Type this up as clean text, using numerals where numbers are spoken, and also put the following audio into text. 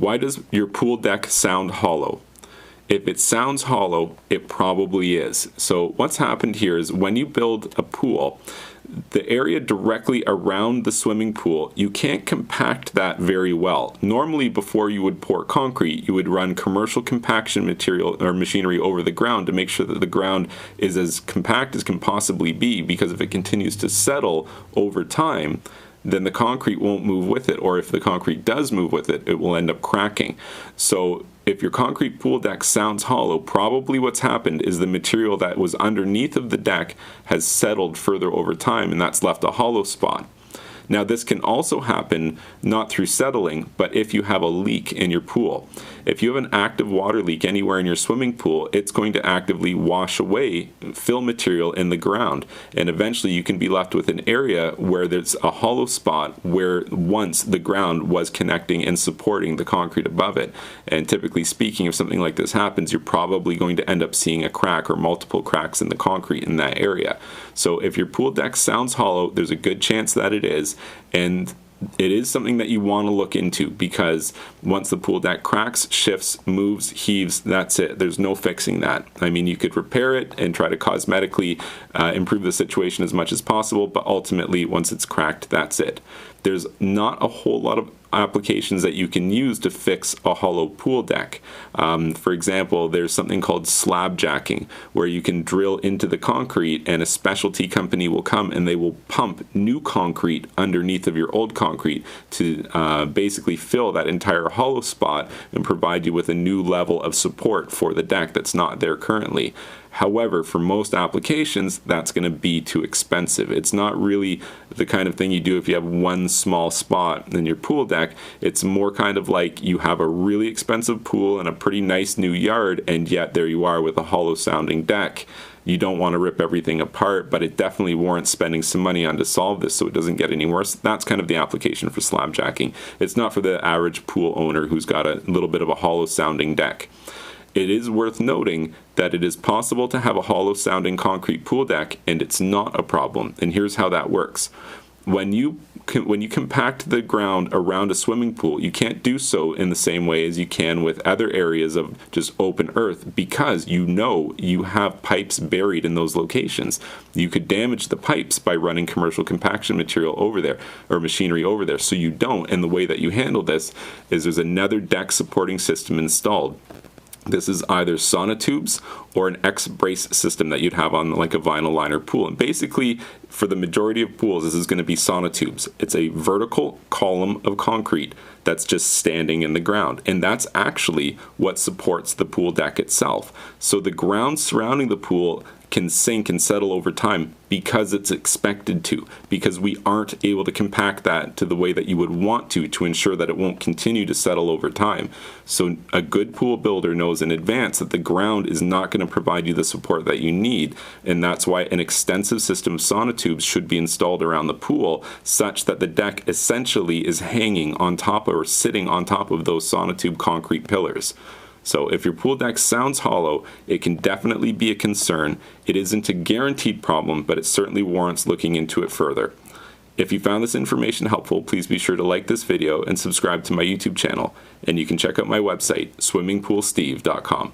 Why does your pool deck sound hollow? If it sounds hollow, it probably is. So what's happened here is when you build a pool, the area directly around the swimming pool, you can't compact that very well. Normally, before you would pour concrete, you would run commercial compaction material or machinery over the ground to make sure that the ground is as compact as can possibly be, because if it continues to settle over time, then the concrete won't move with it, or if the concrete does move with it, it will end up cracking. So if your concrete pool deck sounds hollow, probably what's happened is the material that was underneath of the deck has settled further over time, and that's left a hollow spot. Now this can also happen not through settling, but if you have a leak in your pool. If you have an active water leak anywhere in your swimming pool, it's going to actively wash away fill material in the ground, and eventually you can be left with an area where there's a hollow spot where once the ground was connecting and supporting the concrete above it. And typically speaking, if something like this happens, you're probably going to end up seeing a crack or multiple cracks in the concrete in that area. So if your pool deck sounds hollow, there's a good chance that it is, and it is something that you want to look into, because once the pool deck cracks, shifts, moves, heaves, that's it. There's no fixing that. I mean, you could repair it and try to cosmetically improve the situation as much as possible, but ultimately, once it's cracked, that's it. There's not a whole lot of applications that you can use to fix a hollow pool deck. For example, there's something called slab jacking, where you can drill into the concrete and a specialty company will come and they will pump new concrete underneath of your old concrete to basically fill that entire hollow spot and provide you with a new level of support for the deck that's not there currently. However, for most applications, that's going to be too expensive. It's not really the kind of thing you do if you have one small spot in your pool deck. It's more kind of like you have a really expensive pool and a pretty nice new yard, and yet there you are with a hollow sounding deck. You don't want to rip everything apart, but it definitely warrants spending some money on to solve this so it doesn't get any worse. That's kind of the application for slab jacking. It's not for the average pool owner who's got a little bit of a hollow sounding deck. It is worth noting that it is possible to have a hollow sounding concrete pool deck and it's not a problem. And here's how that works. When you compact the ground around a swimming pool, you can't do so in the same way as you can with other areas of just open earth, because you know you have pipes buried in those locations. You could damage the pipes by running commercial compaction material over there or machinery over there, so you don't. And the way that you handle this is there's another deck supporting system installed. This is either sonotubes or an X-brace system that you'd have on like a vinyl liner pool. And basically, for the majority of pools, this is going to be sonotubes. It's a vertical column of concrete that's just standing in the ground. And that's actually what supports the pool deck itself. So the ground surrounding the pool can sink and settle over time because it's expected to, because we aren't able to compact that to the way that you would want to ensure that it won't continue to settle over time. So a good pool builder knows in advance that the ground is not going to provide you the support that you need, and that's why an extensive system of sonotubes should be installed around the pool, such that the deck essentially is hanging on top or sitting on top of those sonotube concrete pillars. So if your pool deck sounds hollow, it can definitely be a concern. It isn't a guaranteed problem, but it certainly warrants looking into it further. If you found this information helpful, please be sure to like this video and subscribe to my YouTube channel. And you can check out my website, swimmingpoolsteve.com.